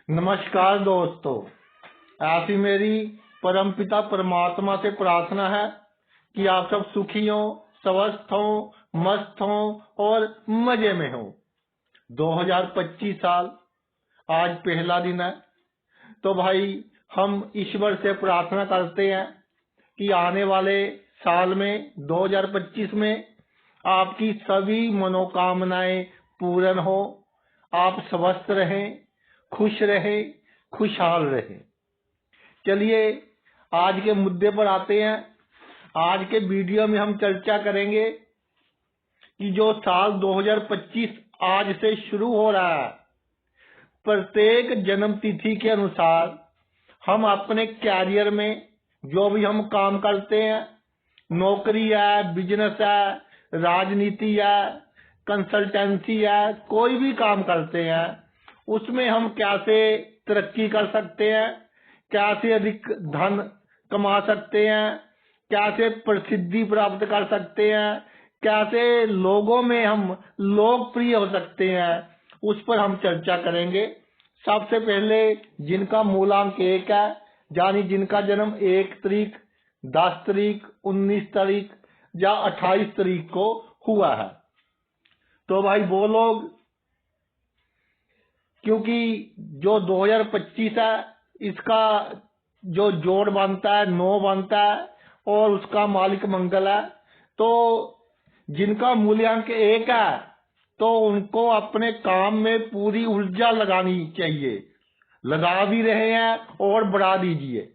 नमस्कार दोस्तों। ऐसी मेरी परमपिता परमात्मा से प्रार्थना है कि आप सब सुखी हो, स्वस्थ हो, मस्त हो और मजे में हो। 2025 साल आज पहला दिन है, तो भाई हम ईश्वर से प्रार्थना करते हैं कि आने वाले साल में 2025 में आपकी सभी मनोकामनाएं पूर्ण हो, आप स्वस्थ रहें, खुश रहें, खुशहाल रहें। चलिए आज के मुद्दे पर आते हैं। आज के वीडियो में हम चर्चा करेंगे कि जो साल 2025 आज से शुरू हो रहा है, प्रत्येक जन्म तिथि के अनुसार हम अपने कैरियर में जो भी हम काम करते हैं, नौकरी है, बिजनेस है, राजनीति है, कंसल्टेंसी है, कोई भी काम करते हैं, उसमें हम कैसे तरक्की कर सकते हैं, कैसे अधिक धन कमा सकते हैं, कैसे प्रसिद्धि प्राप्त कर सकते हैं, कैसे लोगों में हम लोकप्रिय हो सकते हैं, उस पर हम चर्चा करेंगे। सबसे पहले जिनका मूलांक 1 है, यानी जिनका जन्म 1 तारीख, 10 तारीख, 19 तारीख या 28 तारीख को हुआ है, तो भाई वो लोग, क्योंकि जो 2025 है इसका जो जोड़ बनता है 9 बनता है और उसका मालिक मंगल है, तो जिनका मूल्यांक 1 है तो उनको अपने काम में पूरी ऊर्जा लगानी चाहिए, लगा भी रहे हैं और बढ़ा दीजिए।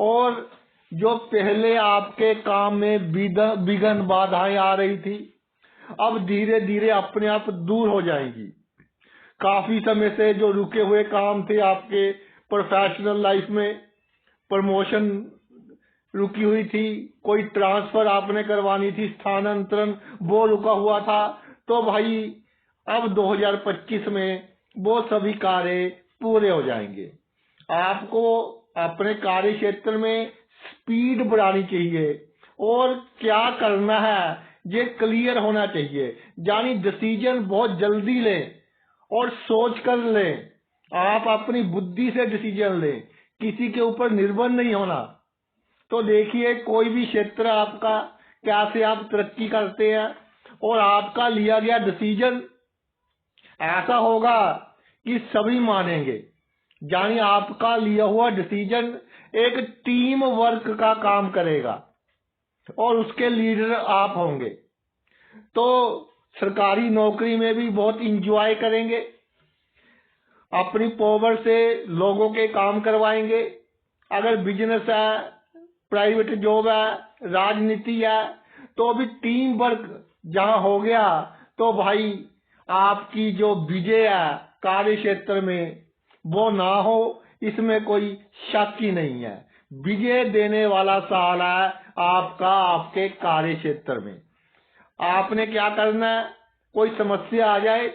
और जो पहले आपके काम में विघ्न बाधाएं आ रही थी, अब धीरे धीरे अपने आप दूर हो जाएंगी। काफी समय से जो रुके हुए काम थे आपके प्रोफेशनल लाइफ में, प्रमोशन रुकी हुई थी, कोई ट्रांसफर आपने करवानी थी, स्थानांतरण वो रुका हुआ था, तो भाई अब 2025 में वो सभी कार्य पूरे हो जाएंगे। आपको अपने कार्य क्षेत्र में स्पीड बढ़ानी चाहिए और क्या करना है ये क्लियर होना चाहिए, यानी डिसीजन बहुत जल्दी लें और सोच कर लें। आप अपनी बुद्धि से डिसीजन लें, किसी के ऊपर निर्भर नहीं होना। तो देखिए कोई भी क्षेत्र आपका, कैसे आप तरक्की करते हैं और आपका लिया गया डिसीजन ऐसा होगा कि सभी मानेंगे, यानी आपका लिया हुआ डिसीजन एक टीम वर्क का काम करेगा और उसके लीडर आप होंगे। तो सरकारी नौकरी में भी बहुत इंजॉय करेंगे, अपनी पावर से लोगों के काम करवाएंगे। अगर बिजनेस है, प्राइवेट जॉब है, राजनीति है, तो भी टीम वर्क जहां हो गया तो भाई आपकी जो विजय है कार्य क्षेत्र में वो ना हो, इसमें कोई शक ही नहीं है। विजय देने वाला साल है आपका आपके कार्य क्षेत्र में। आपने क्या करना है, कोई समस्या आ जाए,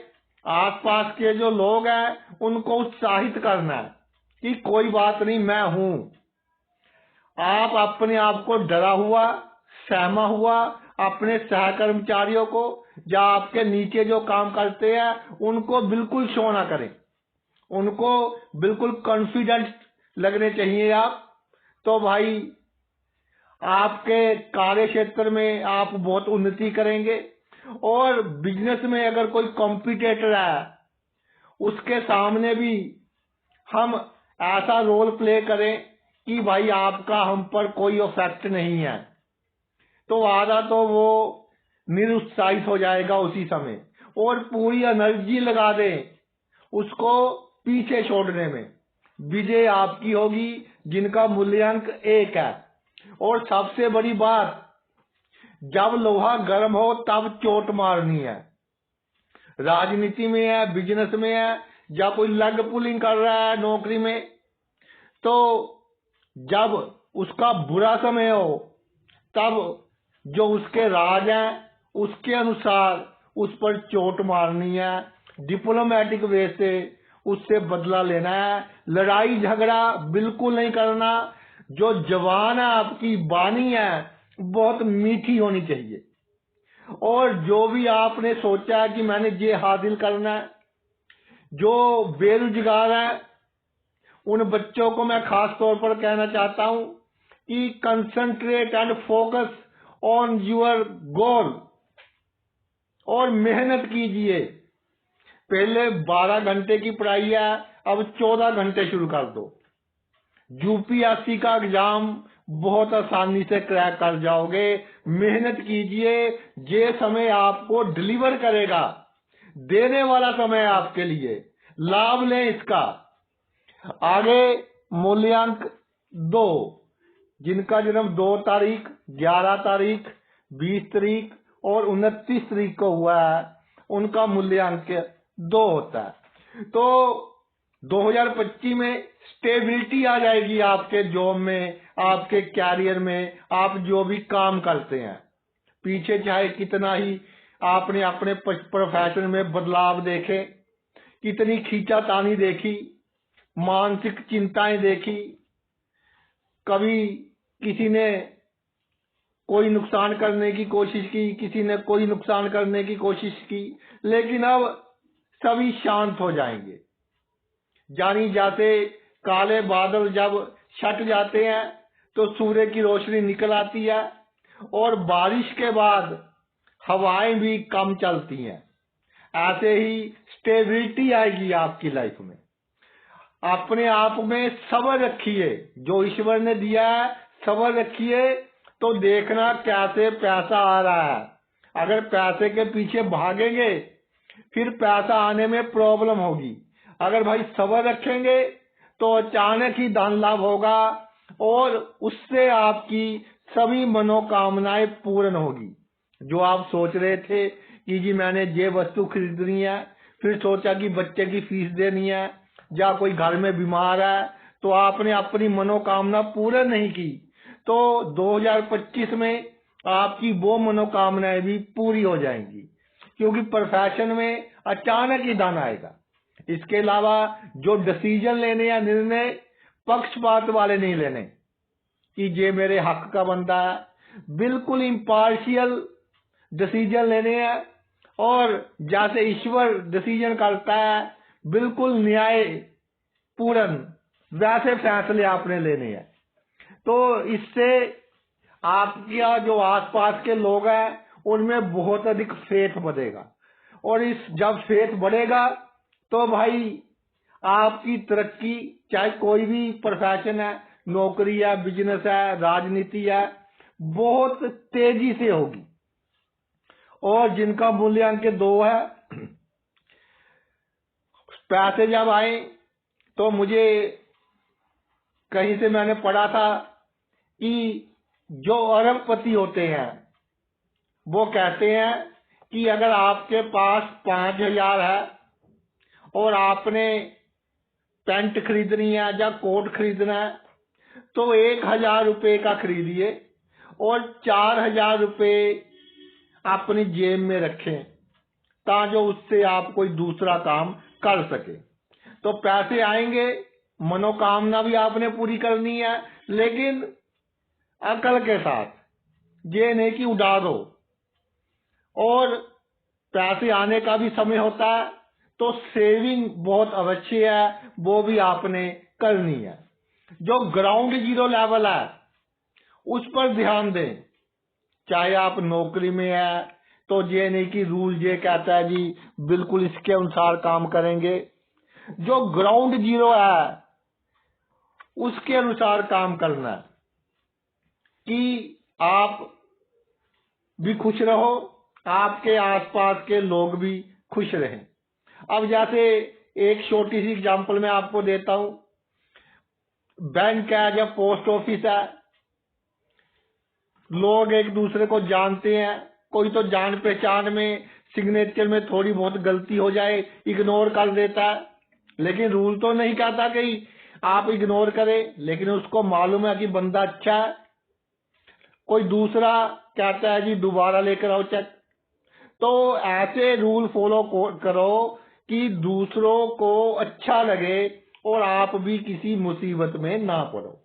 आसपास के जो लोग हैं उनको उत्साहित करना है कि कोई बात नहीं, मैं हूं। आप अपने आप को डरा हुआ, सहमा हुआ अपने सहकर्मचारियों को या आपके नीचे जो काम करते हैं उनको बिल्कुल शो ना करें, उनको बिल्कुल कॉन्फिडेंट लगने चाहिए आप। तो भाई आपके कार्य क्षेत्र में आप बहुत उन्नति करेंगे। और बिजनेस में अगर कोई कॉम्पिटिटर है उसके सामने भी हम ऐसा रोल प्ले करें कि भाई आपका हम पर कोई इफेक्ट नहीं है, तो आधा तो वो निरुत्साहित हो जाएगा उसी समय और पूरी एनर्जी लगा दें उसको पीछे छोड़ने में। विजय आपकी होगी जिनका मूल्यांक 1 है। और सबसे बड़ी बात, जब लोहा गर्म हो तब चोट मारनी है। राजनीति में है, बिजनेस में है, या कोई लग पुलिंग कर रहा है नौकरी में, तो जब उसका बुरा समय हो तब जो उसके राज हैं उसके अनुसार उस पर चोट मारनी है, डिप्लोमेटिक वे से उससे बदला लेना है। लड़ाई झगड़ा बिल्कुल नहीं करना। जो जवान है आपकी वाणी है बहुत मीठी होनी चाहिए। और जो भी आपने सोचा है कि मैंने ये हासिल करना है, जो बेरोजगार है उन बच्चों को मैं खास तौर पर कहना चाहता हूं कि concentrate and focus on your goal और मेहनत कीजिए। पहले 12 घंटे की पढ़ाई है, अब 14 घंटे शुरू कर दो। यूपीएससी का एग्जाम बहुत आसानी से क्रैक कर जाओगे। मेहनत कीजिए, ये समय आपको डिलीवर करेगा, देने वाला समय आपके लिए, लाभ लें इसका। आगे मूल्यांक 2, जिनका जन्म 2 तारीख, 11 तारीख, 20 तारीख और 29 तारीख को हुआ है, उनका मूल्यांक 2 होता है। तो 2025 में स्टेबिलिटी आ जाएगी आपके जॉब में, आपके कैरियर में, आप जो भी काम करते हैं। पीछे चाहे कितना ही आपने अपने प्रोफेशन में बदलाव देखे, कितनी खींचातानी देखी, मानसिक चिंताएं देखी, कभी किसी ने कोई नुकसान करने की कोशिश की, किसी ने कोई नुकसान करने की कोशिश की, लेकिन अब सभी शांत हो जाएंगे। जानी जाते काले बादल जब छट जाते हैं तो सूर्य की रोशनी निकल आती है और बारिश के बाद हवाएं भी कम चलती हैं। ऐसे ही स्टेबिलिटी आएगी आपकी लाइफ में। अपने आप में सब्र रखिए, जो ईश्वर ने दिया है सब्र रखिए, तो देखना कैसे पैसा आ रहा है। अगर पैसे के पीछे भागेंगे फिर पैसा आने में प्रॉब्लम होगी। अगर भाई सब्र रखेंगे तो अचानक ही धन लाभ होगा और उससे आपकी सभी मनोकामनाएं पूर्ण होगी। जो आप सोच रहे थे कि जी मैंने ये वस्तु खरीदनी है, फिर सोचा कि बच्चे की फीस देनी है, या कोई घर में बीमार है, तो आपने अपनी मनोकामना पूर्ण नहीं की, तो 2025 में आपकी वो मनोकामनाएं भी पूरी हो जाएंगी, क्योंकि प्रोफेशन में अचानक ही धन आएगा। इसके अलावा जो डिसीजन लेने या निर्णय पक्षपात वाले नहीं लेने कि ये मेरे हक का बनता है, बिल्कुल इम्पार्शियल डिसीजन लेने हैं और जैसे ईश्वर डिसीजन करता है बिल्कुल न्याय पूर्ण, वैसे फैसले आपने लेने हैं। तो इससे आपका जो आसपास के लोग हैं उनमें बहुत अधिक फेथ बढ़ेगा, और इस जब फेथ बढ़ेगा तो भाई आपकी तरक्की, चाहे कोई भी प्रोफेशन है, नौकरी है, बिजनेस है, राजनीति है, बहुत तेजी से होगी। और जिनका मूल्यांक 2 है, पैसे जब आए तो मुझे कहीं से मैंने पढ़ा था कि जो अरबपति होते हैं वो कहते हैं कि अगर आपके पास 5,000 है और आपने पैंट खरीदनी है या कोट खरीदना है, तो 1,000 रुपए का खरीदिए और 4,000 रुपए अपनी जेब में रखें, ताकि उससे आप कोई दूसरा काम कर सके। तो पैसे आएंगे, मनोकामना भी आपने पूरी करनी है, लेकिन अकल के साथ, ये नहीं कि उड़ा दो। और पैसे आने का भी समय होता है, तो सेविंग बहुत अवश्य है, वो भी आपने करनी है। जो ग्राउंड जीरो लेवल है उस पर ध्यान दें। चाहे आप नौकरी में है तो ये नहीं कि रूल ये कहता है जी बिल्कुल इसके अनुसार काम करेंगे। जो ग्राउंड जीरो है उसके अनुसार काम करना है कि आप भी खुश रहो, आपके आसपास के लोग भी खुश रहें। अब जैसे एक छोटी सी एग्जांपल मैं आपको देता हूं। बैंक है या पोस्ट ऑफिस है, लोग एक दूसरे को जानते हैं, कोई तो जान पहचान में सिग्नेचर में थोड़ी बहुत गलती हो जाए इग्नोर कर देता है, लेकिन रूल तो नहीं कहता कि आप इग्नोर करें, लेकिन उसको मालूम है कि बंदा अच्छा है। कोई दूसरा कहता है जी दोबारा लेकर आओ चेक। तो ऐसे रूल फॉलो करो कि दूसरों को अच्छा लगे और आप भी किसी मुसीबत में ना पड़ो।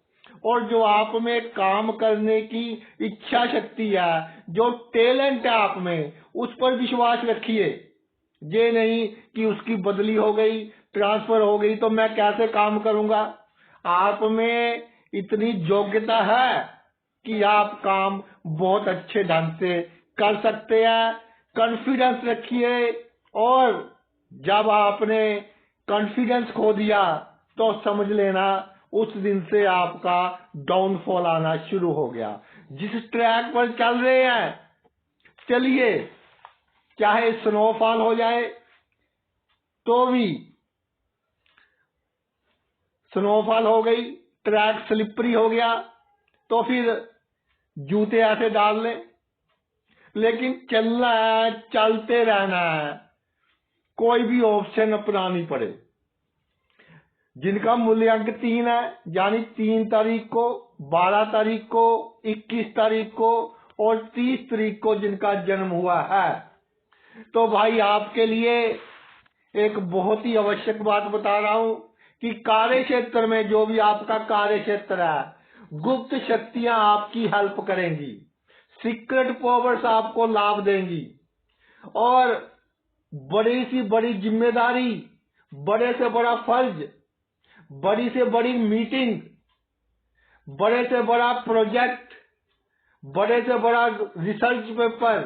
और जो आप में काम करने की इच्छा शक्ति है, जो टैलेंट है आप में, उस पर विश्वास रखिए। ये नहीं कि उसकी बदली हो गई, ट्रांसफर हो गई तो मैं कैसे काम करूंगा। आप में इतनी योग्यता है कि आप काम बहुत अच्छे ढंग से कर सकते हैं। कॉन्फिडेंस रखिए, और जब आपने कॉन्फिडेंस खो दिया तो समझ लेना उस दिन से आपका डाउनफॉल आना शुरू हो गया। जिस ट्रैक पर चल रहे हैं चलिए, चाहे स्नोफॉल हो जाए तो भी, स्नोफॉल हो गई, ट्रैक स्लिपरी हो गया तो फिर जूते ऐसे डाल लें, लेकिन चलना है, चलते रहना है, कोई भी ऑप्शन अपनानी पड़े। जिनका मूल्यांक 3 है, यानी 3 तारीख को, 12 तारीख को, 21 तारीख को और 30 तारीख को जिनका जन्म हुआ है, तो भाई आपके लिए एक बहुत ही आवश्यक बात बता रहा हूं कि कार्य क्षेत्र में जो भी आपका कार्य क्षेत्र है, गुप्त शक्तियां आपकी हेल्प करेंगी, सीक्रेट पावर्स आपको लाभ देंगी, और बड़ी सी बड़ी जिम्मेदारी, बड़े से बड़ा फर्ज, बड़ी से बड़ी मीटिंग, बड़े से बड़ा प्रोजेक्ट, बड़े से बड़ा रिसर्च पेपर,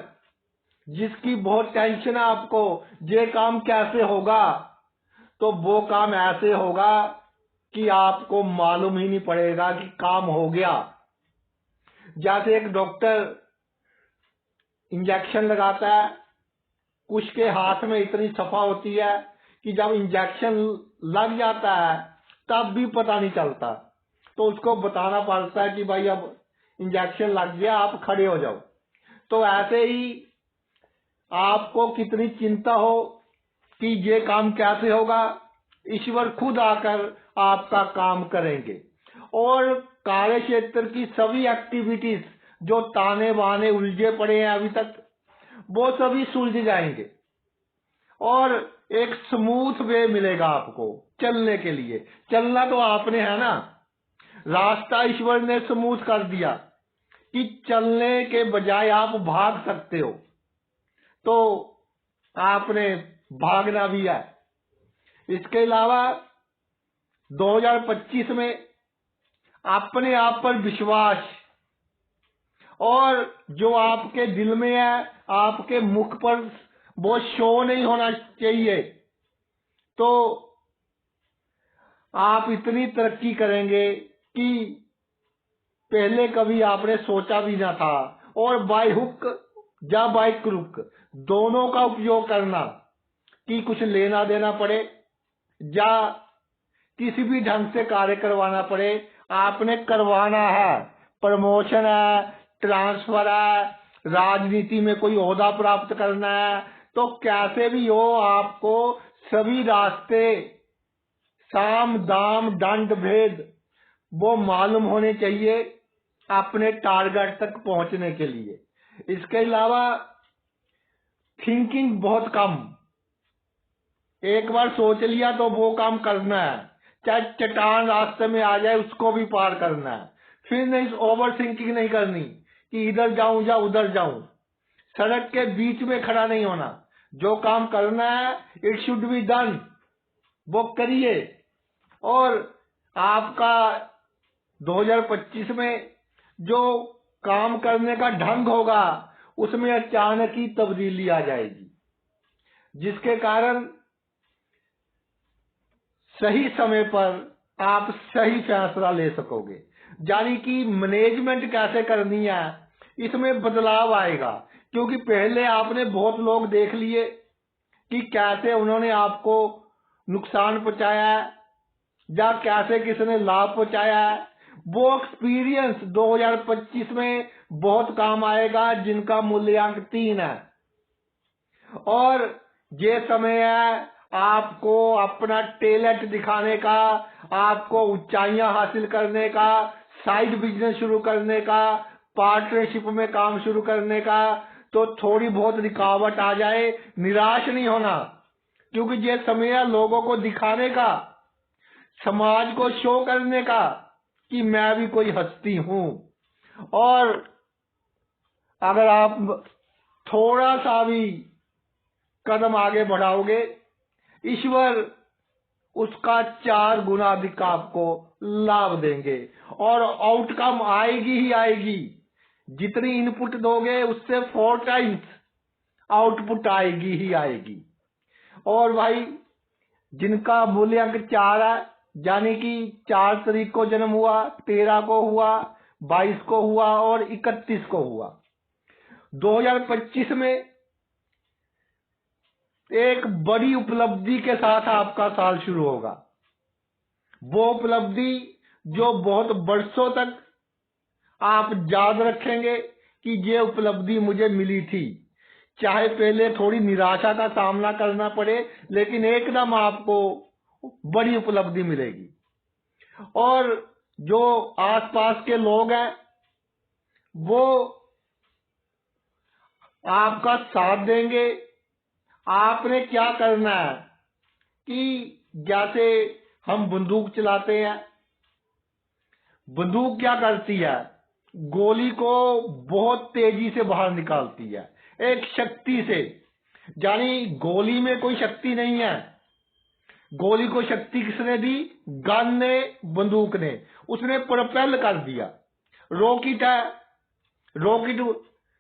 जिसकी बहुत टेंशन है आपको, ये काम कैसे होगा, तो वो काम ऐसे होगा कि आपको मालूम ही नहीं पड़ेगा कि काम हो गया। जैसे एक डॉक्टर इंजेक्शन लगाता है, कुछ के हाथ में इतनी सफा होती है कि जब इंजेक्शन लग जाता है तब भी पता नहीं चलता, तो उसको बताना पड़ता है कि भाई अब इंजेक्शन लग गया, आप खड़े हो जाओ। तो ऐसे ही आपको कितनी चिंता हो कि ये काम कैसे होगा, ईश्वर खुद आकर आपका काम करेंगे, और कार्य क्षेत्र की सभी एक्टिविटीज जो ताने बाने उलझे पड़े हैं अभी तक, वो सभी सुलझ जाएंगे और एक स्मूथ वे मिलेगा आपको चलने के लिए। चलना तो आपने है ना, रास्ता ईश्वर ने स्मूथ कर दिया कि चलने के बजाय आप भाग सकते हो, तो आपने भागना भी है। इसके अलावा 2025 में अपने आप पर विश्वास, और जो आपके दिल में है आपके मुख पर वो शो नहीं होना चाहिए, तो आप इतनी तरक्की करेंगे कि पहले कभी आपने सोचा भी ना था। और बाय हुक या बाय क्रुक दोनों का उपयोग करना, कि कुछ लेना देना पड़े या किसी भी ढंग से कार्य करवाना पड़े, आपने करवाना है। प्रमोशन है, ट्रांसफर है, राजनीति में कोई ओहदा प्राप्त करना है, तो कैसे भी हो आपको सभी रास्ते, साम दाम दंड भेद वो मालूम होने चाहिए अपने टारगेट तक पहुंचने के लिए। इसके अलावा थिंकिंग बहुत कम, एक बार सोच लिया तो वो काम करना है, चाहे चट्टान रास्ते में आ जाए उसको भी पार करना है। फिर नहीं ओवर थिंकिंग नहीं करनी कि इधर जाऊं या उधर जाऊं, सड़क के बीच में खड़ा नहीं होना। जो काम करना है इट शुड बी डन, वो करिए। और आपका 2025 में जो काम करने का ढंग होगा उसमें अचानक ही तब्दीली आ जाएगी, जिसके कारण सही समय पर आप सही फैसला ले सकोगे। यानी कि मैनेजमेंट कैसे करनी है इसमें बदलाव आएगा, क्योंकि पहले आपने बहुत लोग देख लिए कि कैसे उन्होंने आपको नुकसान पहुंचाया है या कैसे किसने लाभ पहुंचाया है। वो एक्सपीरियंस 2025 में बहुत काम आएगा जिनका मूल्यांक 3 है। और ये समय है आपको अपना टैलेंट दिखाने का, आपको ऊंचाइयां हासिल करने का, साइड बिजनेस शुरू करने का, पार्टनरशिप में काम शुरू करने का। तो थोड़ी बहुत रुकावट आ जाए, निराश नहीं होना, क्योंकि ये समय है लोगों को दिखाने का, समाज को शो करने का कि मैं भी कोई हस्ती हूं। और अगर आप थोड़ा सा भी कदम आगे बढ़ाओगे, ईश्वर उसका 4 गुना अधिक आपको लाभ देंगे और आउटकम आएगी ही आएगी। जितनी इनपुट दोगे उससे 4 टाइम्स आउटपुट आएगी ही आएगी। और भाई जिनका मूल्यांक 4 है, यानी कि 4 तारीख को जन्म हुआ, 13 को हुआ, 22 को हुआ और 31 को हुआ, 2025 में एक बड़ी उपलब्धि के साथ आपका साल शुरू होगा। वो उपलब्धि जो बहुत वर्षों तक आप याद रखेंगे कि ये उपलब्धि मुझे मिली थी। चाहे पहले थोड़ी निराशा का सामना करना पड़े, लेकिन एकदम आपको बड़ी उपलब्धि मिलेगी। और जो आसपास के लोग हैं वो आपका साथ देंगे। आपने क्या करना है कि जैसे हम बंदूक चलाते हैं, बंदूक क्या करती है, गोली को बहुत तेजी से बाहर निकालती है एक शक्ति से। यानी गोली में कोई शक्ति नहीं है, गोली को शक्ति किसने दी, गन ने, बंदूक ने, उसने प्रोपेल कर दिया। रॉकेट है, रॉकेट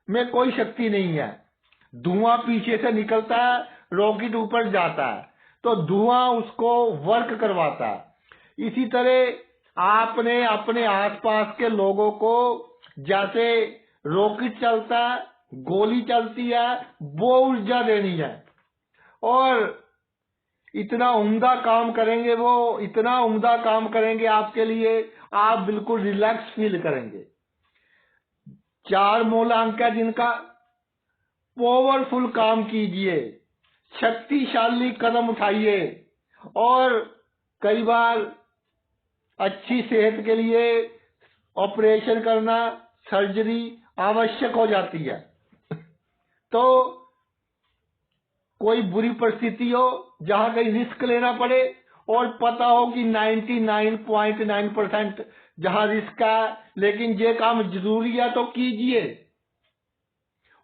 में कोई शक्ति नहीं है, धुआं पीछे से निकलता है, रॉकेट ऊपर जाता है तो धुआं उसको वर्क करवाता है। इसी तरह आपने अपने आसपास के लोगों को, जैसे रॉकेट चलता है, गोली चलती है, वो ऊर्जा देनी है। और इतना उम्दा काम करेंगे वो, इतना उम्दा काम करेंगे आपके लिए, आप बिल्कुल रिलैक्स फील करेंगे। 4 मूलांक है जिनका, पावरफुल काम कीजिए, शक्तिशाली कदम उठाइए। और कई बार अच्छी सेहत के लिए ऑपरेशन करना, सर्जरी आवश्यक हो जाती है। तो कोई बुरी परिस्थिति हो जहां कहीं रिस्क लेना पड़े और पता हो कि 99.9% जहां रिस्क है, लेकिन ये काम जरूरी है तो कीजिए,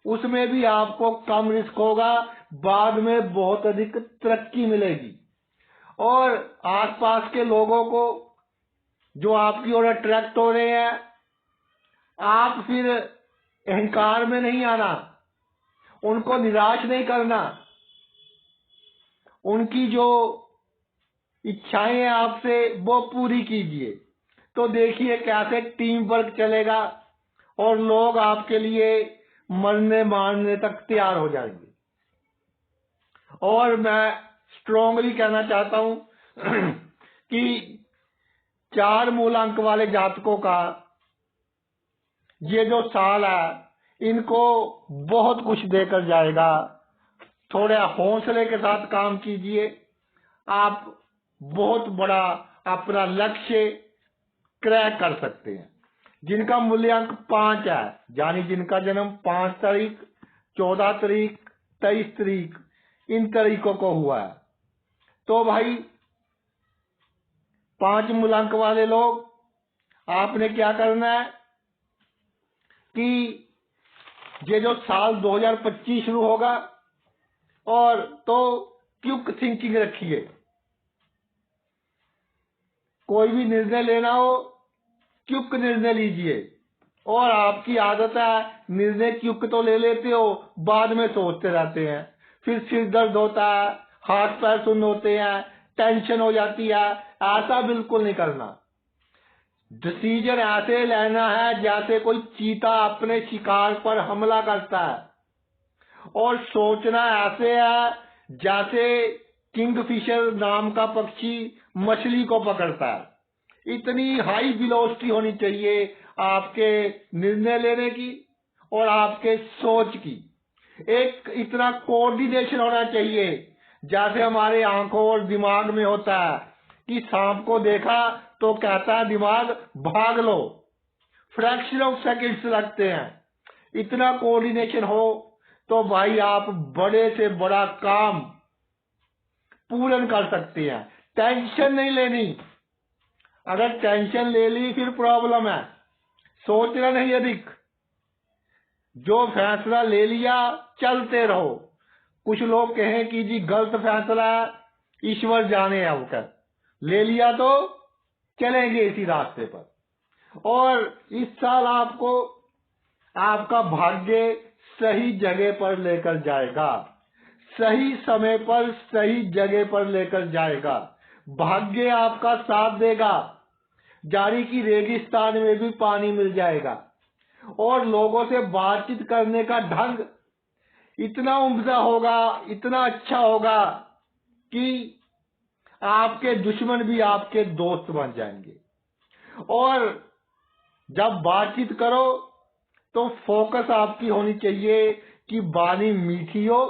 उसमें भी आपको कम रिस्क होगा, बाद में बहुत अधिक तरक्की मिलेगी। और आसपास के लोगों को जो आपकी ओर अट्रैक्ट हो रहे हैं, आप फिर अहंकार में नहीं आना, उनको निराश नहीं करना, उनकी जो इच्छाएं हैं आपसे वो पूरी कीजिए। तो देखिए कैसे टीम वर्क चलेगा और लोग आपके लिए मरने मारने तक तैयार हो जाएंगे। और मैं स्ट्रांगली कहना चाहता हूं कि 4 मूलांक वाले जातकों का ये जो साल है इनको बहुत कुछ देकर जाएगा। थोड़े हौसले के साथ काम कीजिए, आप बहुत बड़ा अपना लक्ष्य क्रैक कर सकते हैं। जिनका मूल्यांक 5 है, यानी जिनका जन्म 5 तारीख, 14 तारीख, 23 तारीख, इन तारीखों को हुआ है, तो भाई 5 मूलांक वाले लोग, आपने क्या करना है कि ये जो साल 2025 शुरू होगा, और तो क्विक थिंकिंग रखिए। कोई भी निर्णय लेना हो, क्विक निर्णय लीजिए। और आपकी आदत है निर्णय क्विक तो ले लेते हो, बाद में सोचते रहते हैं, फिर सिर दर्द होता है, हाथ पैर सुन्न होते हैं, टेंशन हो जाती है। ऐसा बिल्कुल नहीं करना। डिसीजन ऐसे लेना है जैसे कोई चीता अपने शिकार पर हमला करता है, और सोचना ऐसे है जैसे किंगफिशर नाम का पक्षी मछली को पकड़ता है। इतनी हाई वेलोसिटी होनी चाहिए आपके निर्णय लेने की और आपके सोच की। एक इतना कोऑर्डिनेशन होना चाहिए जैसे हमारे आंखों और दिमाग में होता है कि सांप को देखा तो कहता है दिमाग भाग लो, फ्रैक्शन ऑफ सेकंड्स लगते हैं। इतना कोऑर्डिनेशन हो तो भाई आप बड़े से बड़ा काम पूर्ण कर सकते हैं। टेंशन नहीं लेनी, अगर टेंशन ले ली फिर प्रॉब्लम है। सोचना नहीं अधिक, जो फैसला ले लिया चलते रहो। कुछ लोग कहें कि जी गलत फैसला है, ईश्वर जाने अब कर, ले लिया तो चलेंगे इसी रास्ते पर। और इस साल आपको आपका भाग्य सही जगह पर लेकर जाएगा, सही समय पर सही जगह पर लेकर जाएगा। भाग्य आपका साथ देगा। जारी की रेगिस्तान में भी पानी मिल जाएगा। और लोगों से बातचीत करने का ढंग इतना उम्दा होगा, इतना अच्छा होगा कि आपके दुश्मन भी आपके दोस्त बन जाएंगे। और जब बातचीत करो तो फोकस आपकी होनी चाहिए कि वाणी मीठी हो।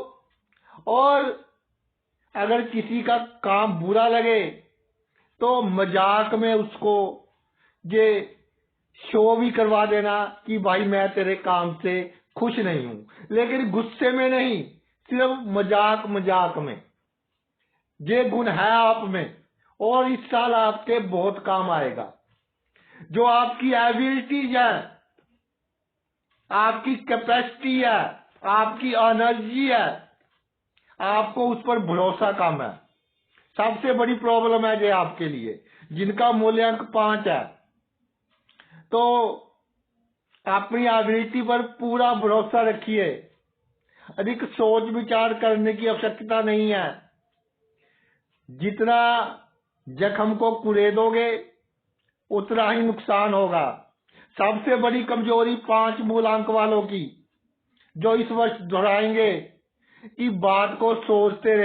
और अगर किसी का काम बुरा लगे तो मजाक में उसको ये शो भी करवा देना कि भाई मैं तेरे काम से खुश नहीं हूं, लेकिन गुस्से में नहीं, सिर्फ मजाक मजाक में। ये गुण है आप में और इस साल आपके बहुत काम आएगा। जो आपकी एबिलिटीज है, आपकी कैपेसिटी है, आपकी एनर्जी है, आपको उस पर भरोसा कम है। सबसे बड़ी प्रॉब्लम है ये आपके लिए, जिनका मूल्यांक 5 है। तो अपनी एबिलिटी पर पूरा भरोसा रखिए। अधिक सोच विचार करने की आवश्यकता नहीं है। जितना जख्म को कुरेदोगे उतना ही नुकसान होगा। सबसे बड़ी कमजोरी 5 मूलांक वालों की, जो इस वर्ष दोहराएंगे कि बात को सोचते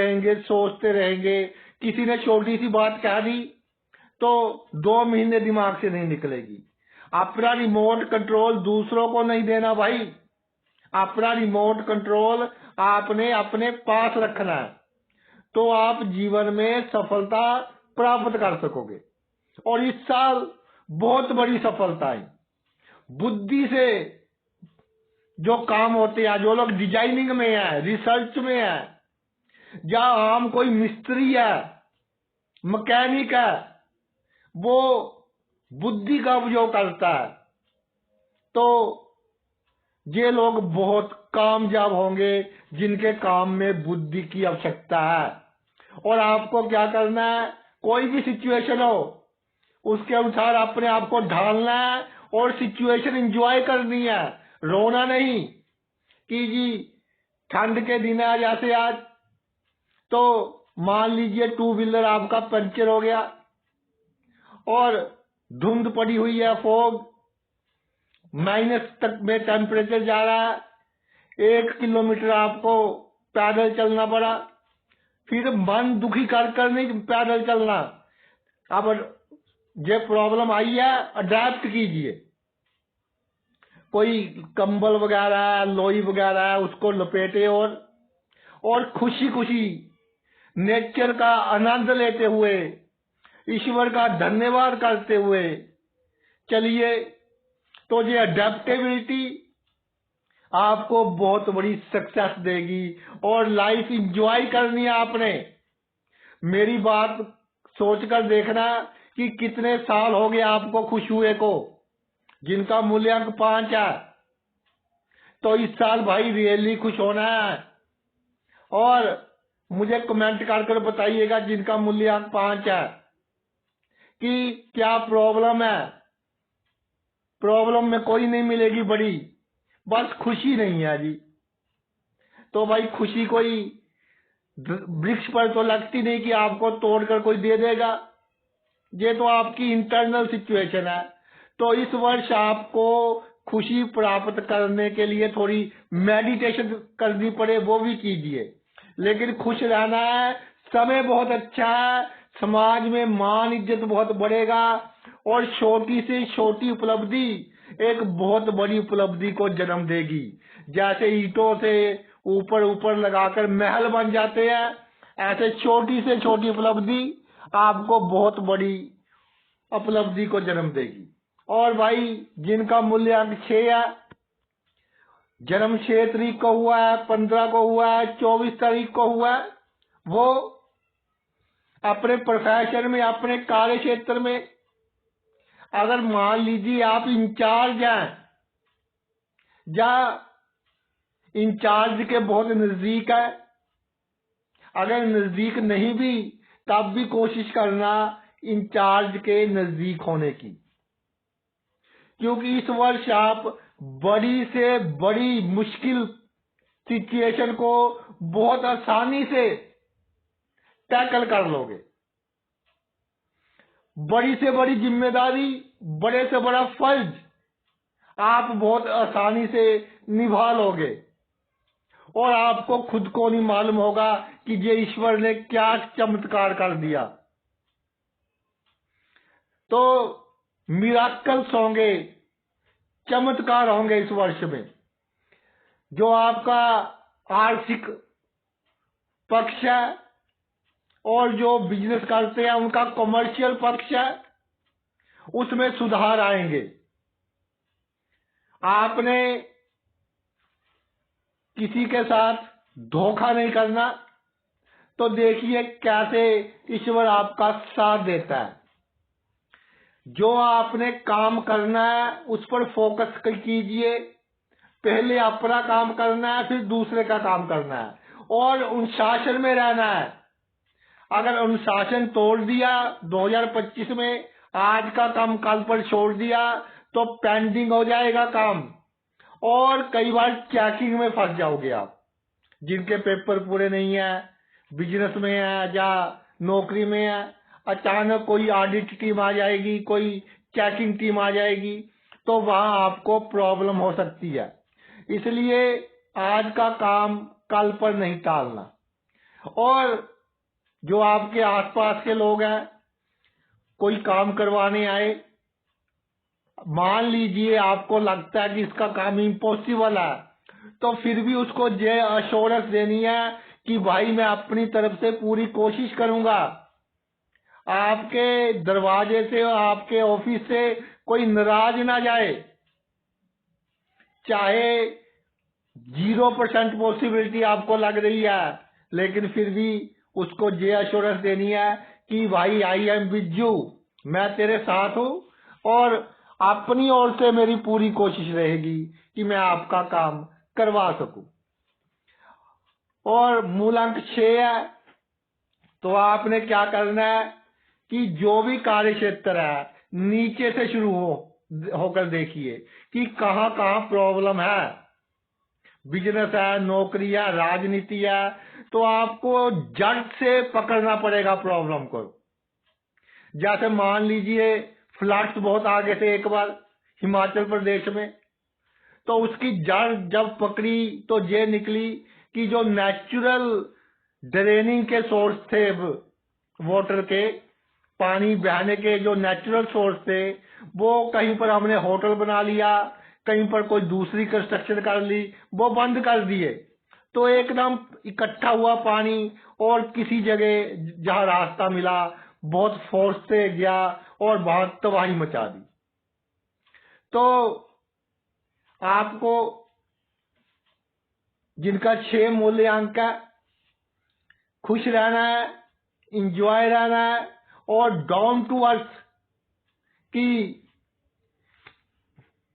रहेंगे। किसी ने छोटी सी बात कह दी तो 2 महीने दिमाग से नहीं निकलेगी। अपना रिमोट कंट्रोल दूसरों को नहीं देना भाई। अपना रिमोट कंट्रोल आपने अपने पास रखना है, तो आप जीवन में सफलता प्राप्त कर सकोगे। और इस साल बहुत बड़ी सफलताएं बुद्धि से जो काम होते हैं, जो लोग डिजाइनिंग में है, रिसर्च में है, या आम कोई मिस्त्री है, मैकेनिक है, वो बुद्धि का उपयोग करता है, तो ये लोग बहुत कामयाब होंगे जिनके काम में बुद्धि की आवश्यकता है। और आपको क्या करना है, कोई भी सिचुएशन हो उसके अनुसार अपने आप को ढालना है और सिचुएशन एंजॉय करनी है। रोना नहीं कि जी ठंड के दिन है, जैसे आज तो मान लीजिए 2 व्हीलर आपका पंचर हो गया और धुंध पड़ी हुई है, फॉग, माइनस तक में टेम्परेचर जा रहा है, 1 किलोमीटर आपको पैदल चलना पड़ा। फिर मन दुखी कर कर नहीं पैदल चलना। अब ये प्रॉब्लम आई है, अडेप्ट कीजिए। कोई कंबल वगैरह, लोई वगैरह उसको लपेटे और खुशी खुशी नेचर का आनंद लेते हुए, ईश्वर का धन्यवाद करते हुए चलिए। तो ये अडेप्टेबिलिटी आपको बहुत बड़ी सक्सेस देगी और लाइफ इंजॉय करनी है आपने। मेरी बात सोचकर देखना कि कितने साल हो गए आपको खुश हुए को, जिनका मूल्यांक 5 है। तो इस साल भाई रियली खुश होना है। और मुझे कमेंट कर बताइएगा जिनका मूल्यांक 5 है कि क्या प्रॉब्लम है। प्रॉब्लम में कोई नहीं मिलेगी बड़ी, बस खुशी नहीं है जी। तो भाई खुशी कोई वृक्ष पर तो लगती नहीं कि आपको तोड़कर कोई दे देगा। ये तो आपकी इंटरनल सिचुएशन है। तो इस वर्ष आपको खुशी प्राप्त करने के लिए थोड़ी मेडिटेशन करनी पड़े वो भी कीजिए, लेकिन खुश रहना है। समय बहुत अच्छा है, समाज में मान इज्जत बहुत बढ़ेगा और छोटी से छोटी उपलब्धि एक बहुत बड़ी उपलब्धि को जन्म देगी। जैसे ईंटों से ऊपर ऊपर लगाकर महल बन जाते हैं, ऐसे छोटी से छोटी उपलब्धि आपको बहुत बड़ी उपलब्धि को जन्म देगी। और भाई जिनका मूल्यांक 6 है, जन्म 6 तारीख को हुआ है, 15 को हुआ है, 24 तारीख को हुआ है, वो अपने प्रोफेशन में, अपने कार्य क्षेत्र में अगर मान लीजिए आप इंचार्ज हैं या इंचार्ज के बहुत नजदीक है, अगर नजदीक नहीं भी तब भी कोशिश करना इंचार्ज के नजदीक होने की, क्योंकि इस वर्ष आप बड़ी से बड़ी मुश्किल सिचुएशन को बहुत आसानी से टैकल कर लोगे। बड़ी से बड़ी जिम्मेदारी, बड़े से बड़ा फर्ज आप बहुत आसानी से निभा लोगे और आपको खुद को नहीं मालूम होगा कि ये ईश्वर ने क्या चमत्कार कर दिया। तो मिराकल्स होंगे, चमत्कार होंगे इस वर्ष में। जो आपका आर्थिक पक्ष है और जो बिजनेस करते हैं उनका कमर्शियल पक्ष है, उसमें सुधार आएंगे। आपने किसी के साथ धोखा नहीं करना, तो देखिए कैसे ईश्वर आपका साथ देता है। जो आपने काम करना है उस पर फोकस कीजिए। पहले अपना काम करना है, फिर दूसरे का काम करना है और अनुशासन में रहना है। अगर अनुशासन तोड़ दिया 2025 में, आज का काम कल पर छोड़ दिया, तो पेंडिंग हो जाएगा काम और कई बार चेकिंग में फंस जाओगे आप। जिनके पेपर पूरे नहीं है, बिजनेस में है या नौकरी में है, अचानक कोई ऑडिट टीम आ जाएगी, कोई चेकिंग टीम आ जाएगी, तो वहां आपको प्रॉब्लम हो सकती है। इसलिए आज का काम कल पर नहीं टालना। और जो आपके आसपास के लोग हैं, कोई काम करवाने आए, मान लीजिए आपको लगता है कि इसका काम इम्पॉसिबल है, तो फिर भी उसको ये अश्योरेंस देनी है कि भाई मैं अपनी तरफ से पूरी कोशिश करूंगा। आपके दरवाजे से, आपके ऑफिस से कोई नाराज ना जाए। चाहे 0% पॉसिबिलिटी आपको लग रही है, लेकिन फिर भी उसको ये अश्योरेंस देनी है कि भाई आई एम विद यू, मैं तेरे साथ हूं और अपनी ओर से मेरी पूरी कोशिश रहेगी कि मैं आपका काम करवा सकूं। और मूलांक 6 है, तो आपने क्या करना है कि जो भी कार्य क्षेत्र है नीचे से शुरू होकर देखिए कि कहां कहां प्रॉब्लम है। बिजनेस है, नौकरी है, राजनीति है, तो आपको जड़ से पकड़ना पड़ेगा प्रॉब्लम को। जैसे मान लीजिए फ्लड्स बहुत आगे थे एक बार हिमाचल प्रदेश में, तो उसकी जड़ जब पकड़ी तो ये निकली कि जो नेचुरल ड्रेनिंग के सोर्स थे, वाटर के, पानी बहने के जो नेचुरल सोर्स थे, वो कहीं पर हमने होटल बना लिया, कहीं पर कोई दूसरी कंस्ट्रक्शन कर ली, वो बंद कर दिए। तो एकदम इकट्ठा हुआ पानी और किसी जगह जहां रास्ता मिला बहुत फोर्स से गया और बहुत तबाही मचा दी। तो आपको जिनका 6 मूल्यांक है, खुश रहना है, इंजॉय रहना है और डाउन टू अर्थ की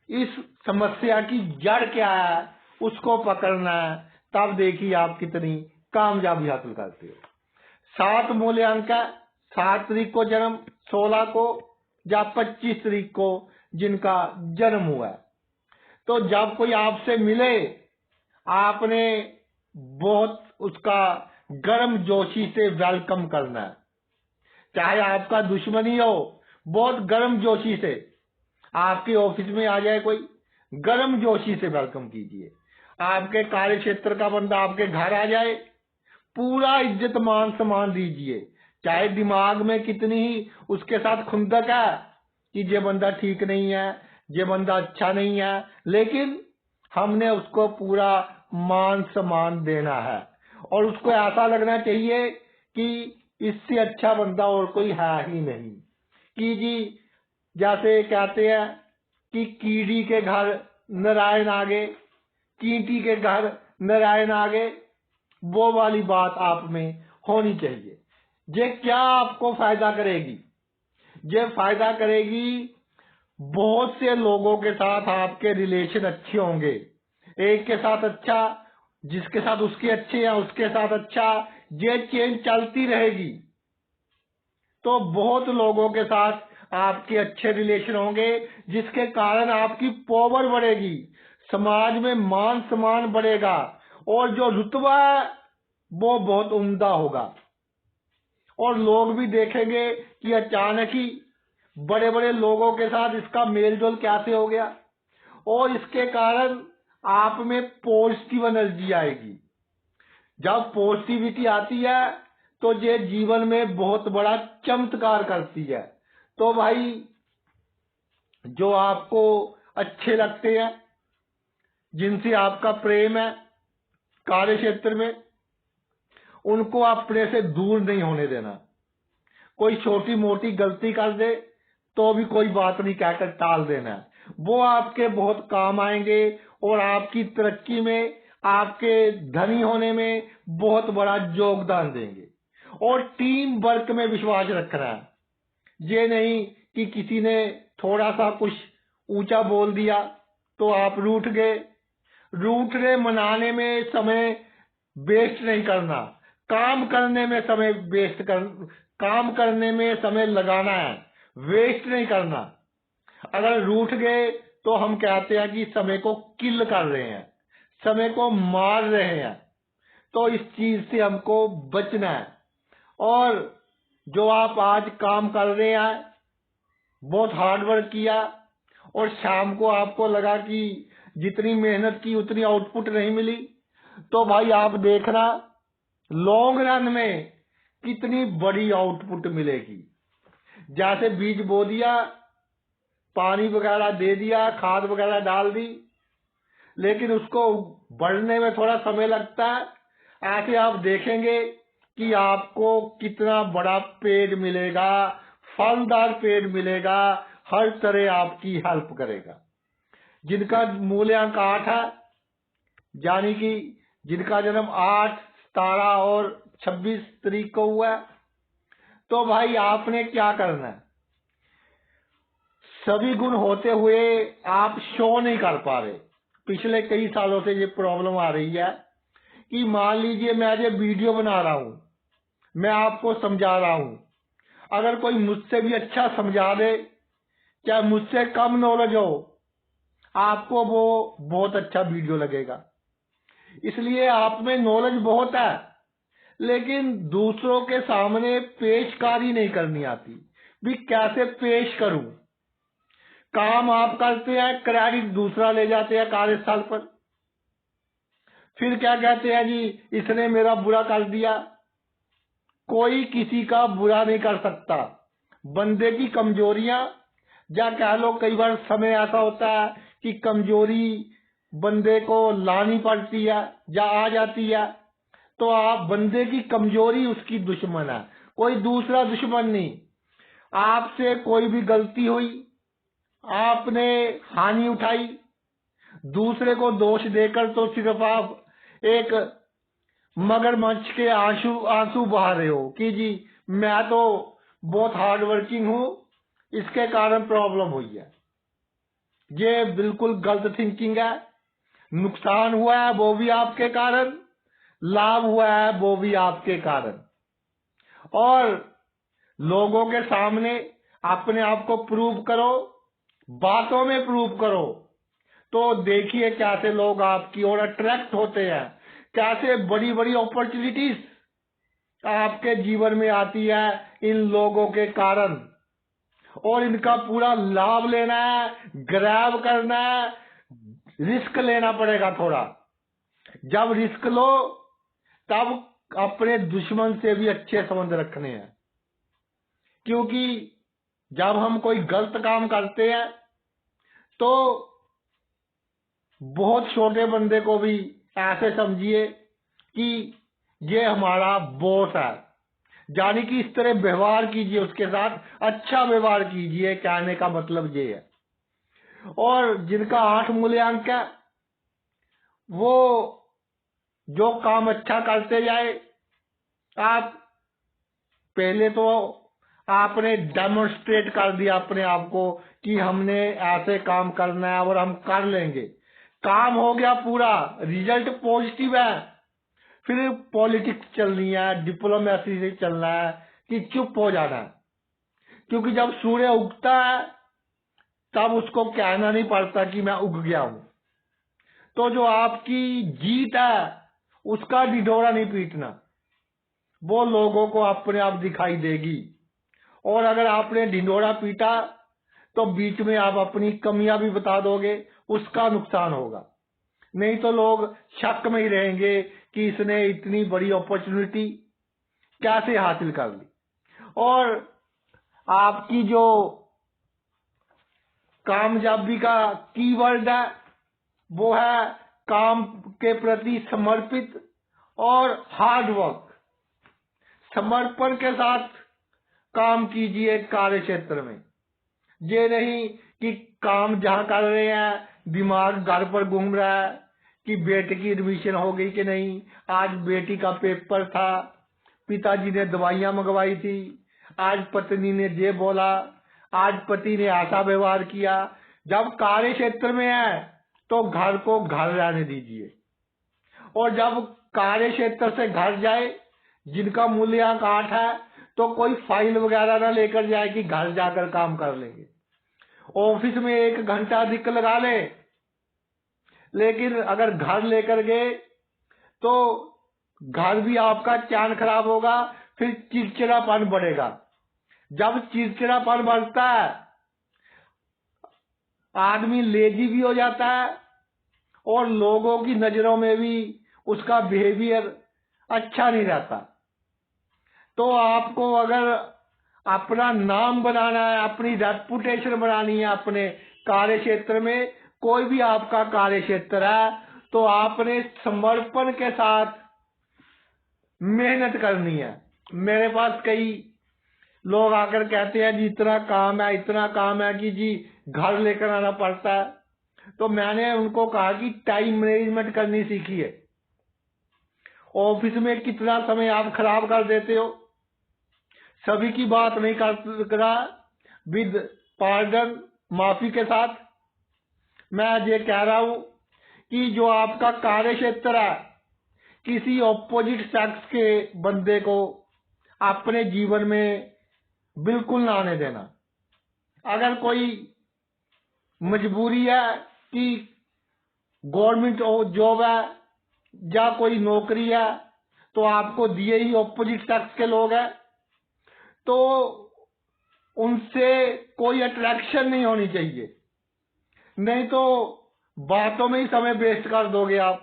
इस समस्या की जड़ क्या है उसको पकड़ना है। तब देखिए आप कितनी कामयाबी हासिल करते हो। 7 मूल्यांक है, 7 तारीख को जन्म, 16 को या 25 तारीख को जिनका जन्म हुआ है, तो जब कोई आपसे मिले आपने बहुत उसका गर्म जोशी से वेलकम करना है। चाहे आपका दुश्मन ही हो, बहुत गर्म जोशी से आपके ऑफिस में आ जाए कोई, गर्म जोशी से वेलकम कीजिए। आपके कार्य क्षेत्र का बंदा आपके घर आ जाए, पूरा इज्जत मान सम्मान दीजिए। चाहे दिमाग में कितनी ही उसके साथ खुंदक है कि ये बंदा ठीक नहीं है, ये बंदा अच्छा नहीं है, लेकिन हमने उसको पूरा मान सम्मान देना है और उसको ऐसा लगना चाहिए कि इससे अच्छा बंदा और कोई है ही नहीं। कि जी जैसे कहते हैं कि कीड़ी के घर नारायण आगे, चींटी के घर नारायण आगे, वो वाली बात आप में होनी चाहिए। ये क्या आपको फायदा करेगी? ये फायदा करेगी बहुत से लोगों के साथ आपके रिलेशन अच्छे होंगे। एक के साथ अच्छा, जिसके साथ उसके अच्छे या उसके साथ अच्छा, ये चेन चलती रहेगी। तो बहुत लोगों के साथ आपके अच्छे रिलेशन होंगे, जिसके कारण आपकी पावर बढ़ेगी, समाज में मान सम्मान बढ़ेगा, और जो रुतबा है वो बहुत उम्दा होगा। और लोग भी देखेंगे कि अचानक ही बड़े बड़े लोगों के साथ इसका मेल जोल कैसे हो गया, और इसके कारण आप में पॉजिटिव एनर्जी आएगी। जब पॉजिटिविटी आती है तो ये जीवन में बहुत बड़ा चमत्कार करती है। तो भाई, जो आपको अच्छे लगते हैं, जिनसे आपका प्रेम है कार्य क्षेत्र में, उनको अपने से दूर नहीं होने देना। कोई छोटी मोटी गलती कर दे तो भी कोई बात नहीं कहकर टाल देना है। वो आपके बहुत काम आएंगे और आपकी तरक्की में, आपके धनी होने में बहुत बड़ा योगदान देंगे। और टीम वर्क में विश्वास रखना है। ये नहीं कि किसी ने थोड़ा सा कुछ ऊंचा बोल दिया तो आप रूठ गए। रूठने मनाने में समय वेस्ट नहीं करना, काम करने में समय काम करने में समय लगाना है, वेस्ट नहीं करना। अगर रूठ गए तो हम कहते हैं कि समय को किल कर रहे हैं, समय को मार रहे हैं। तो इस चीज से हमको बचना है। और जो आप आज काम कर रहे हैं, बहुत हार्ड वर्क किया, और शाम को आपको लगा कि जितनी मेहनत की उतनी आउटपुट नहीं मिली, तो भाई आप देखना लॉन्ग रन में कितनी बड़ी आउटपुट मिलेगी। जैसे बीज बो दिया, पानी वगैरह दे दिया, खाद वगैरह डाल दी, लेकिन उसको बढ़ने में थोड़ा समय लगता है। ऐसे आप देखेंगे कि आपको कितना बड़ा पेड़ मिलेगा, फलदार पेड़ मिलेगा, हर तरह आपकी हेल्प करेगा। जिनका मूल्यांक 8 है, यानी कि जिनका जन्म 8, 17 और 26 तारीख को हुआ है, तो भाई आपने क्या करना है? सभी गुण होते हुए आप शो नहीं कर पा रहे। पिछले कई सालों से ये प्रॉब्लम आ रही है कि मान लीजिए मैं ये वीडियो बना रहा हूं, मैं आपको समझा रहा हूं, अगर कोई मुझसे भी अच्छा समझा दे, चाहे मुझसे कम नॉलेज हो, आपको वो बहुत अच्छा वीडियो लगेगा। इसलिए आप में नॉलेज बहुत है, लेकिन दूसरों के सामने पेशकारी नहीं करनी आती। भी कैसे पेश करूं? काम आप करते हैं, क्रेडिट दूसरा ले जाते हैं कार्यस्थल पर, फिर क्या कहते हैं जी इसने मेरा बुरा कर दिया। कोई किसी का बुरा नहीं कर सकता। बंदे की कमजोरियां, या कह लो कई बार समय ऐसा होता है कि कमजोरी बंदे को लानी पड़ती है या आ जाती है, तो आप बंदे की कमजोरी उसकी दुश्मन है, कोई दूसरा दुश्मन नहीं। आपसे कोई भी गलती हुई, आपने हानि उठाई, दूसरे को दोष देकर तो सिर्फ आप एक मगरमच्छ के आंसू आंसू बहा रहे हो कि जी मैं तो बहुत हार्ड वर्किंग हूं, इसके कारण प्रॉब्लम हुई है। ये बिल्कुल गलत थिंकिंग है। नुकसान हुआ है वो भी आपके कारण, लाभ हुआ है वो भी आपके कारण। और लोगों के सामने अपने आप को प्रूव करो, बातों में प्रूव करो, तो देखिए कैसे लोग आपकी ओर अट्रैक्ट होते हैं, कैसे बड़ी बड़ी अपॉर्चुनिटीज आपके जीवन में आती है इन लोगों के कारण। और इनका पूरा लाभ लेना है, ग्रैब करना है, रिस्क लेना पड़ेगा थोड़ा। जब रिस्क लो तब अपने दुश्मन से भी अच्छे संबंध रखने हैं, क्योंकि जब हम कोई गलत काम करते हैं तो बहुत छोटे बंदे को भी ऐसे समझिए कि ये हमारा बॉस है, यानी कि इस तरह व्यवहार कीजिए उसके साथ, अच्छा व्यवहार कीजिए, कहने का मतलब ये है। और जिनका 8 मूल्यांक है, वो जो काम अच्छा करते जाए, आप पहले तो आपने डेमोन्स्ट्रेट कर दिया अपने आप को कि हमने ऐसे काम करना है और हम कर लेंगे, काम हो गया पूरा, रिजल्ट पॉजिटिव है। फिर पॉलिटिक्स चलनी है, डिप्लोमेसी से चलना है कि चुप हो जाना है। क्योंकि जब सूर्य उगता है तब उसको कहना नहीं पड़ता कि मैं उग गया हूं। तो जो आपकी जीत है उसका ढिढोरा नहीं पीटना, वो लोगों को अपने आप दिखाई देगी। और अगर आपने ढिढोरा पीटा तो बीच में आप अपनी कमियां भी बता दोगे, उसका नुकसान होगा। नहीं तो लोग शक में ही रहेंगे कि इसने इतनी बड़ी अपॉर्चुनिटी कैसे हासिल कर ली। और आपकी जो कामयाबी का कीवर्ड है वो है काम के प्रति समर्पित और हार्ड वर्क। समर्पण के साथ काम कीजिए कार्य क्षेत्र में। ये नहीं कि काम जहां कर रहे हैं दिमाग घर पर घूम रहा है कि बेटे की एडमिशन हो गई कि नहीं, आज बेटी का पेपर था, पिताजी ने दवाइयां मंगवाई थी, आज पत्नी ने ये बोला, आज पति ने ऐसा व्यवहार किया। जब कार्य क्षेत्र में है तो घर को घर रहने दीजिए, और जब कार्य क्षेत्र से घर जाए, जिनका मूल्यांक 8 है, तो कोई फाइल वगैरह ना लेकर जाए कि घर जाकर काम कर लेंगे। ऑफिस में 1 घंटा अधिक लगा ले, लेकिन अगर घर लेकर गए तो घर भी आपका चैन खराब होगा, फिर चिड़चिड़ापन बढ़ेगा। जब चिड़चिड़ापन बढ़ता है आदमी लेजी भी हो जाता है और लोगों की नजरों में भी उसका बिहेवियर अच्छा नहीं रहता। तो आपको अगर अपना नाम बनाना है, अपनी रेपुटेशन बनानी है अपने कार्य क्षेत्र में, कोई भी आपका कार्य क्षेत्र है, तो आपने समर्पण के साथ मेहनत करनी है। मेरे पास कई लोग आकर कहते हैं जी इतना काम है कि जी घर लेकर आना पड़ता है। तो मैंने उनको कहा कि टाइम मैनेजमेंट करनी सीखिए। ऑफिस में कितना समय आप खराब कर देते हो। सभी की बात नहीं कर रहा, विद पार्डन, माफी के साथ मैं ये कह रहा हूं कि जो आपका कार्य क्षेत्र है, किसी ऑपोजिट सेक्स के बंदे को अपने जीवन में बिल्कुल ना आने देना। अगर कोई मजबूरी है कि गवर्नमेंट जॉब है या कोई नौकरी है, तो आपको दिए ही ऑपोजिट सेक्स के लोग हैं, तो उनसे कोई अट्रैक्शन नहीं होनी चाहिए, नहीं तो बातों में ही समय वेस्ट कर दोगे आप।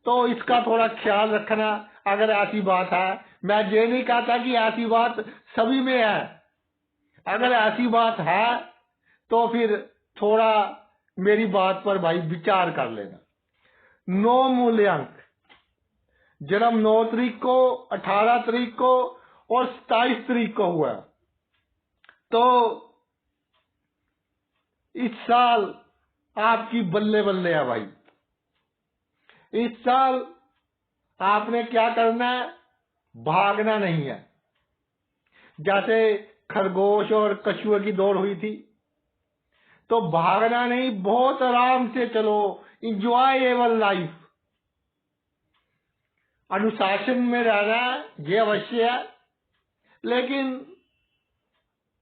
तो इसका थोड़ा ख्याल रखना अगर ऐसी बात है। मैं ये नहीं कहता कि ऐसी बात सभी में है, अगर ऐसी बात है तो फिर थोड़ा मेरी बात पर भाई विचार कर लेना। 9 मूल्यांक, जन्म 9 तारीख को, 18 तारीख को और 27 तारीख को हुआ। तो इस साल आपकी बल्ले बल्ले है भाई। इस साल आपने क्या करना है, भागना नहीं है। जैसे खरगोश और कछुए की दौड़ हुई थी, तो भागना नहीं, बहुत आराम से चलो, इंजॉयबल लाइफ। अनुशासन में रहना ये अवश्य है, लेकिन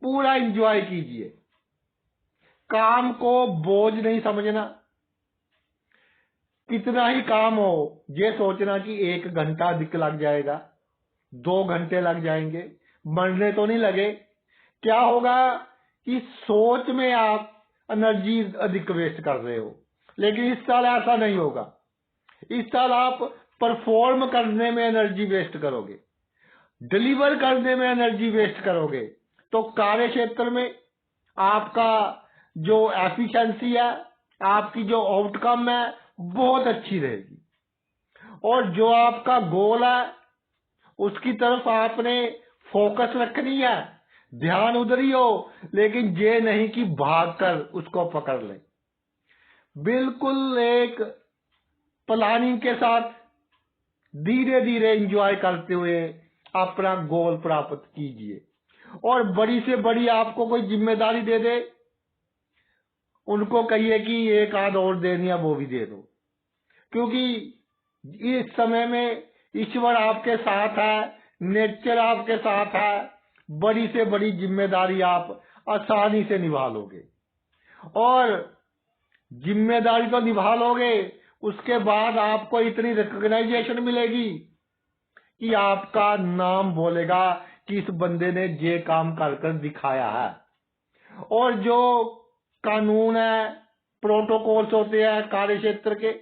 पूरा इंजॉय कीजिए। काम को बोझ नहीं समझना। कितना ही काम हो, ये सोचना कि 1 घंटा अधिक लग जाएगा, 2 घंटे लग जाएंगे, मरने तो नहीं लगे। क्या होगा कि सोच में आप एनर्जी अधिक वेस्ट कर रहे हो, लेकिन इस साल ऐसा नहीं होगा। इस साल आप परफॉर्म करने में एनर्जी वेस्ट करोगे, डिलीवर करने में एनर्जी वेस्ट करोगे, तो कार्य क्षेत्र में आपका जो एफिशिएंसी है, आपकी जो आउटकम है, बहुत अच्छी रहेगी। और जो आपका गोल है उसकी तरफ आपने फोकस रखनी है, ध्यान उधर ही हो, लेकिन ये नहीं कि भागकर उसको पकड़ ले। बिल्कुल एक प्लानिंग के साथ धीरे धीरे एंजॉय करते हुए अपना गोल प्राप्त कीजिए। और बड़ी से बड़ी आपको कोई जिम्मेदारी दे दे, उनको कहिए कि एक आध और देनी है वो भी दे दो, क्योंकि इस समय में ईश्वर आपके साथ है, नेचर आपके साथ है, बड़ी से बड़ी जिम्मेदारी आप आसानी से निभा लोगे। और जिम्मेदारी तो निभा लोगे, उसके बाद आपको इतनी रिकॉग्नाइजेशन मिलेगी कि आपका नाम बोलेगा कि इस बंदे ने ये काम कर कर दिखाया है। और जो कानून है, प्रोटोकॉल्स होते हैं कार्य क्षेत्र के,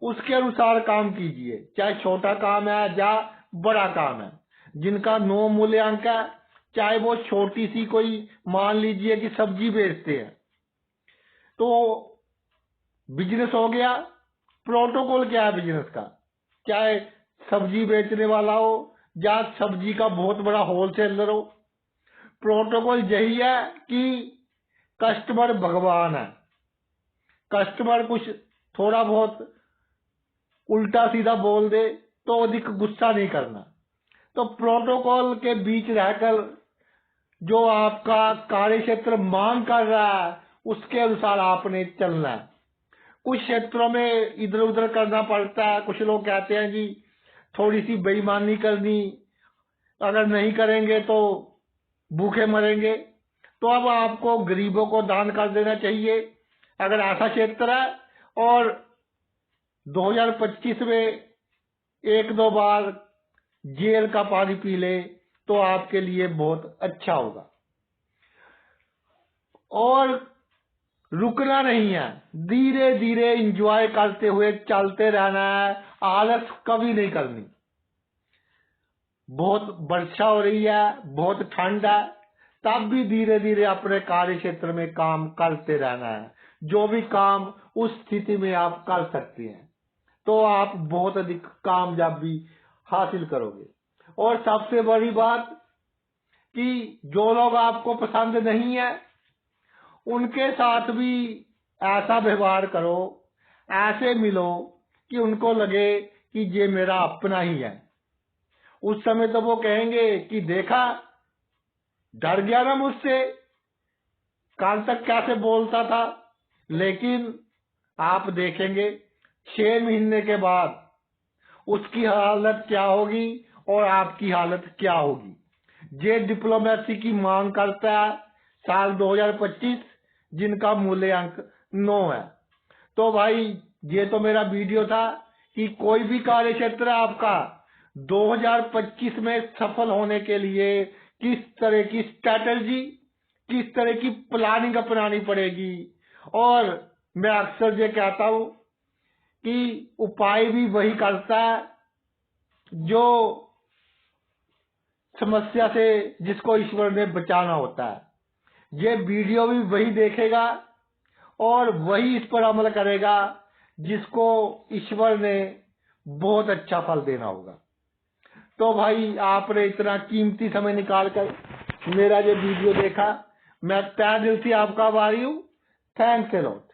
उसके अनुसार काम कीजिए, चाहे छोटा काम है या बड़ा काम है। जिनका 9 मूल्यांक है, चाहे वो छोटी सी कोई, मान लीजिए कि सब्जी बेचते हैं, तो बिजनेस हो गया। प्रोटोकॉल क्या है बिजनेस का, चाहे सब्जी बेचने वाला हो या सब्जी का बहुत बड़ा होलसेलर हो, प्रोटोकॉल यही है कि कस्टमर भगवान है। कस्टमर कुछ थोड़ा बहुत उल्टा सीधा बोल दे तो अधिक गुस्सा नहीं करना। तो प्रोटोकॉल के बीच रहकर जो आपका कार्य क्षेत्र मांग कर रहा है, उसके अनुसार आपने चलना है। कुछ क्षेत्रों में इधर उधर करना पड़ता है। कुछ लोग कहते हैं जी थोड़ी सी बेईमानी करनी, अगर नहीं करेंगे तो भूखे मरेंगे। तो अब आपको गरीबों को दान कर देना चाहिए, अगर ऐसा क्षेत्र है। और 2025 में 1-2 बार जेल का पानी पी ले तो आपके लिए बहुत अच्छा होगा। और रुकना नहीं है, धीरे धीरे एंजॉय करते हुए चलते रहना है, आलस कभी नहीं करनी। बहुत वर्षा हो रही है, बहुत ठंड है, तब भी धीरे धीरे अपने कार्य क्षेत्र में काम करते रहना है। जो भी काम उस स्थिति में आप कर सकते हैं, तो आप बहुत अधिक कामयाबी हासिल करोगे। और सबसे बड़ी बात कि जो लोग आपको पसंद नहीं है, उनके साथ भी ऐसा व्यवहार करो, ऐसे मिलो कि उनको लगे कि ये मेरा अपना ही है। उस समय तो वो कहेंगे कि देखा, डर गया ना मुझसे, कल तक कैसे बोलता था। लेकिन आप देखेंगे 6 महीने के बाद उसकी हालत क्या होगी और आपकी हालत क्या होगी। ये डिप्लोमेसी की मांग करता है साल 2025, जिनका मूल्यांक 9 है। तो भाई ये तो मेरा वीडियो था कि कोई भी कार्य क्षेत्र आपका 2025 में सफल होने के लिए किस तरह की स्ट्रैटेजी, किस तरह की प्लानिंग अपनानी पड़ेगी। और मैं अक्सर ये कहता हूं कि उपाय भी वही करता है जो समस्या से, जिसको ईश्वर ने बचाना होता है। ये वीडियो भी वही देखेगा और वही इस पर अमल करेगा जिसको ईश्वर ने बहुत अच्छा फल देना होगा। तो भाई आपने इतना कीमती समय निकाल कर मेरा ये वीडियो देखा, मैं तहे दिल से आपका आभारी हूँ। Thanks a lot.